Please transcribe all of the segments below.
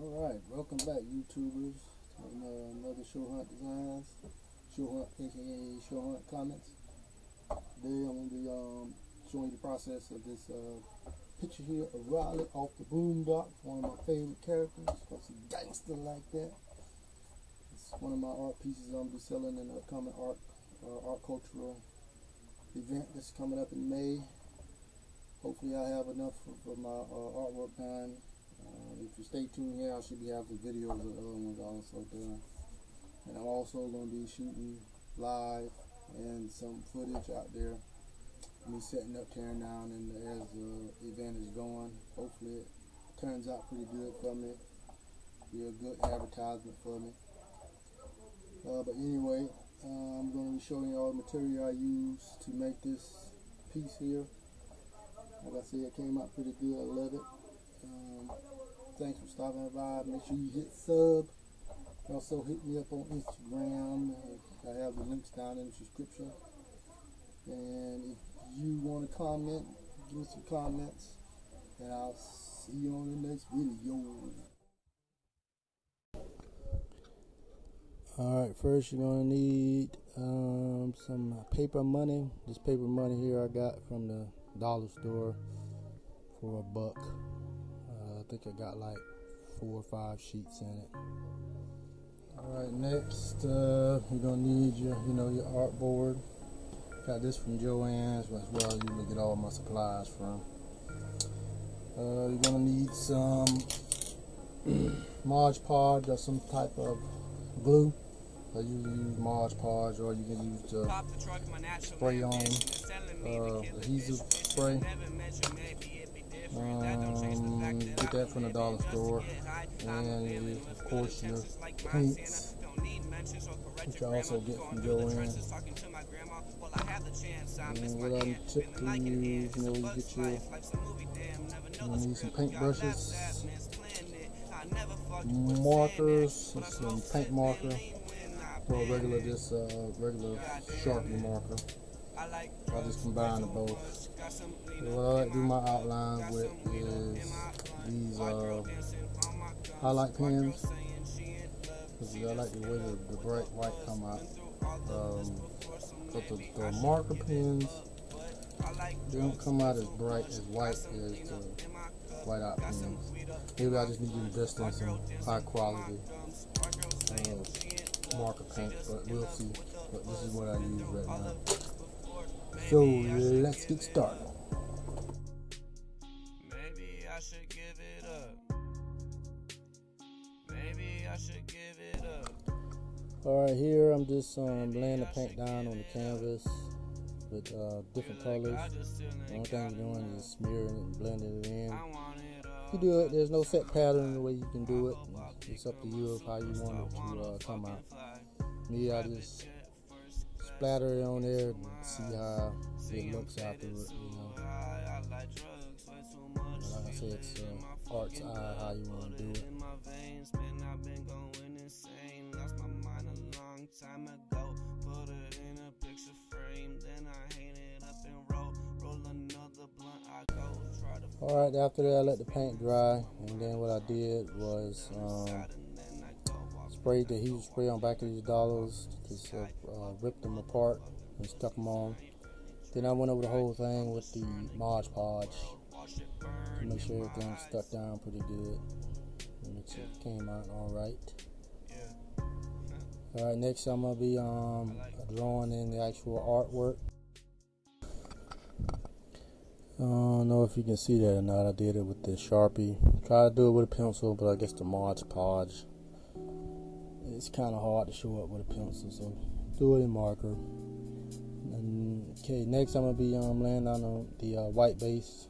Alright, welcome back YouTubers to another Show Hunt Designs, Show Hunt aka Show Hunt Comments. Today I'm going to be showing you the process of this picture here of Riley off the Boondocks, one of my favorite characters, because he's gangster like that. It's one of my art pieces I'm going to be selling in the upcoming art cultural event that's coming up in May. Hopefully I have enough of my artwork done. If you stay tuned here, I should be having videos of the other ones also done. And I'm also going to be shooting live and some footage out there. Me setting up, tearing down, and as the event is going, hopefully it turns out pretty good for me. Be a good advertisement for me. But anyway, I'm going to be showing you all the material I used to make this piece here. Like I said, it came out pretty good. I love it. Thanks for stopping by. Make sure you hit sub. Also hit me up on Instagram. I have the links down in the description. And if you want to comment, give me some comments. And I'll see you on the next video. Alright, first you're going to need some paper money. This paper money here I got from the dollar store for $1. I think I got like 4 or 5 sheets in it. Alright, next you're gonna need your artboard. Got this from Joann's, that's where I usually get all my supplies from. You're gonna need some Mod Podge or some type of glue. I usually use Mod Podge, or you can use the spray on adhesive spray. Get that from the dollar store. And of course your paints, which I also get from Joann's. And what I typically use, you get your, you need some paint brushes, markers, some paint marker, or regular Sharpie marker. I just combine the both. So what I like to do my outline with is these highlight pens, because I like the way the bright white come out. But the marker pens, they don't come out as bright, as white as the white out pens. Maybe I just need to invest in some high quality marker paint, but we'll see. But this is what I use right now. So let's get started. Maybe I should give it up. Maybe I should give it up. Alright, here I'm just laying the paint down on the canvas with different colors. The only thing you're doing is smearing it and blending it in. You do it, there's no set pattern in the way you can do it. It's up to you of how you want it to come out. Me, I just splatter it on there and see how it looks afterward, Like I said, it's art's eye, how you want to do it. Alright, after that I let the paint dry, and then what I did was sprayed the adhesive spray on back of these dollars, just ripped them apart and stuck them on. Then I went over the whole thing with the Mod Podge to make sure everything stuck down pretty good, and it came out alright. Alright, next I'm going to be drawing in the actual artwork. I don't know if you can see that or not. I did it with the Sharpie. Try to do it with a pencil, but I guess the Mod Podge, it's kind of hard to show up with a pencil, so do it in marker. Okay, next I'm going to be laying down the white base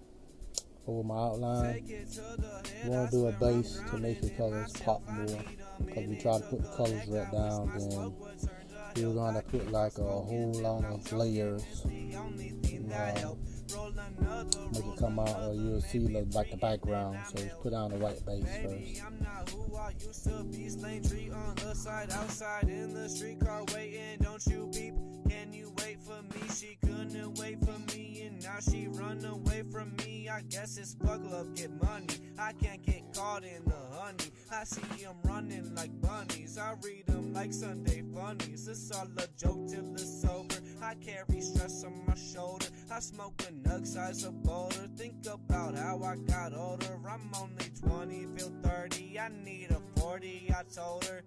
over my outline. You want to do a base to make your colors pop more, because we try to put the colors right down, then you're going to put like a whole lot of layers. Make it come out, or you'll see like the background. So just put down the white base first. Outside in the streetcar waiting, don't you peep? Can you wait for me? She couldn't wait for me, and now she run away from me. I guess it's fuck love, get money. I can't get caught in the honey. I see them running like bunnies. I read them like Sunday funnies. It's all a joke till it's sober. I carry stress on my shoulder. I smoke a nug size of boulder. Think about how I got older. I'm only 20, feel 30. I need a 40, I told her.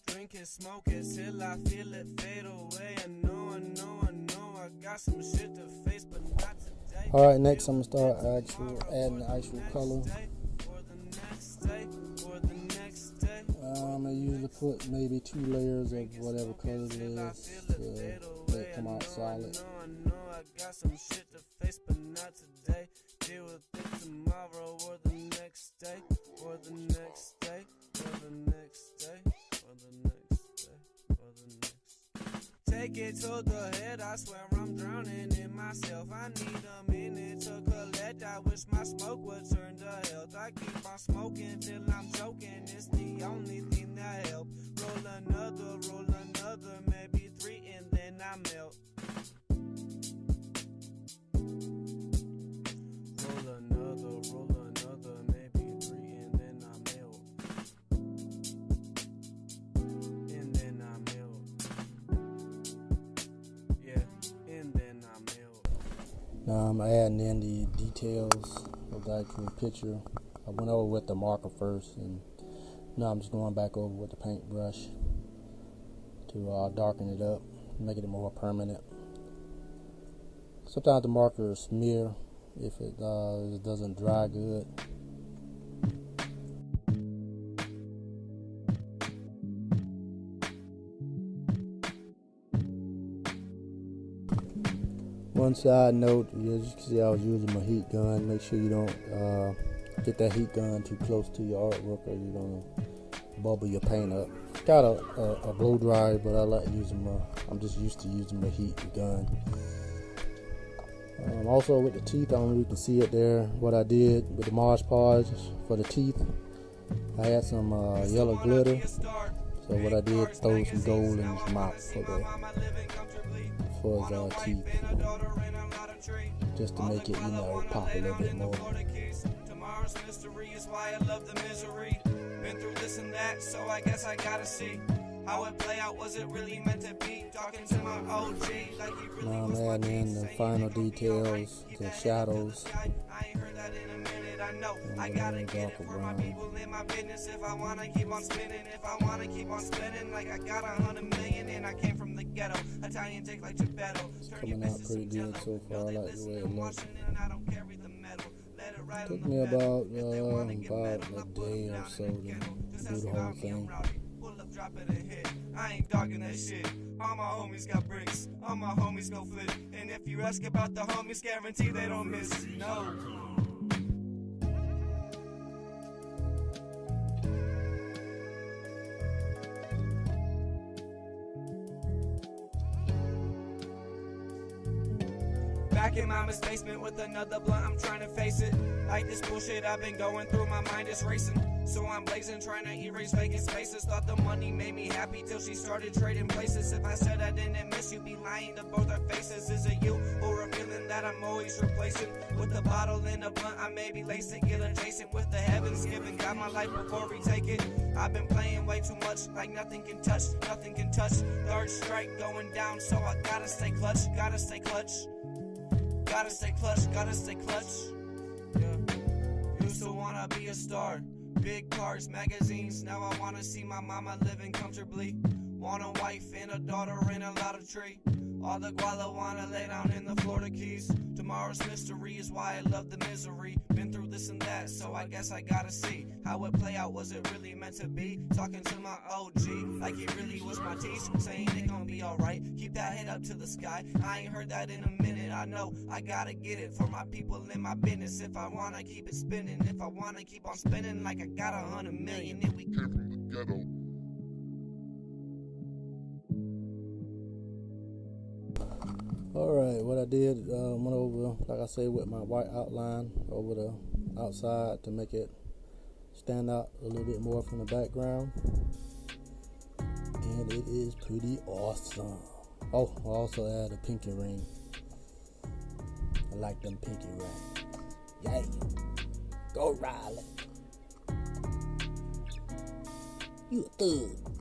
Drink and smoke it till I feel it fade away. I know, I got some shit to face, but not today. Alright, next I'm gonna start adding the actual color. I usually put maybe 2 layers of whatever color it is to make it come out solid. I got some shit to face, but not today. Deal with it tomorrow or the next day, or the next day, or the next day, or the next day, or the next day. Take it to the head, I swear I'm drowning in myself. I need a minute to collect. I wish my smoke would turn to health. I keep on smoking till I'm choking. It's the only thing that helps. Roll another, maybe 3 and then I melt. Roll another, maybe 3 and then I melt. And then I melt. Yeah, and then I melt. Now I'm adding in the details of the actual picture. I went over with the marker first, and now I'm just going back over with the paintbrush to darken it up, making it more permanent. Sometimes the markers smear if it doesn't dry good. One side note, as you can see, I was using my heat gun. Make sure you don't get that heat gun too close to your artwork, or you're gonna bubble your paint up. Got a blow dryer, but I like using I'm just used to using my heat gun. Also with the teeth, I don't know if you can see it there, what I did with the Mod Podge for the teeth. I had some yellow glitter, so what I did, throw some gold in his mouth for his teeth, just to make it, pop a little bit more. Tomorrow's mystery is why I love the misery. Been through this and that, so I guess I gotta see how it play out. Was it really meant to be? Talking to my OG like he really now was I'm my adding in the final details, the shadows. I ain't heard that in a minute. I know I gotta get it for my people in my business. If I wanna keep on spinning, like I got 100 million and I came from the ghetto. Italian take like Geppetto. It's coming out pretty good so far. I like the way it looks. Took me about a day or so to do the whole thing. Drop it and hit. I ain't dogging that shit. All my homies got bricks. All my homies go flip. And if you ask about the homies, guarantee they don't miss. No. Back in mama's basement with another blunt, I'm trying to face it. Like this bullshit I've been going through, my mind is racing. So I'm blazing, trying to erase vacant spaces. Thought the money made me happy till she started trading places. If I said I didn't miss you, be lying to both our faces. Is it you or a feeling that I'm always replacing? With the bottle and a blunt, I may be lacing. Get adjacent with the heavens given. Got my life before we take it. I've been playing way too much, like nothing can touch. Third strike going down, so I gotta stay clutch. Gotta stay clutch. Yeah. Used to wanna be a star. Big cars, magazines, now I wanna see my mama living comfortably. Want a wife and a daughter in a lot of tree. All the guala wanna lay down in the Florida Keys. Tomorrow's mystery is why I love the misery. Been through this and that, so I guess I gotta see how it play out. Was it really meant to be? Talking to my OG like he really was my teacher, saying it gon' be alright. Keep that head up to the sky. I ain't heard that in a minute. I know I gotta get it for my people in my business. If I wanna keep it spinning, if I wanna keep on spinning, like I got 100 million and we came from the ghetto. Alright, what I did, went over, like I say, with my white outline over the outside to make it stand out a little bit more from the background. And it is pretty awesome. Oh, I also add a pinky ring. I like them picky rap. Yeah. Go Riley. You a thug.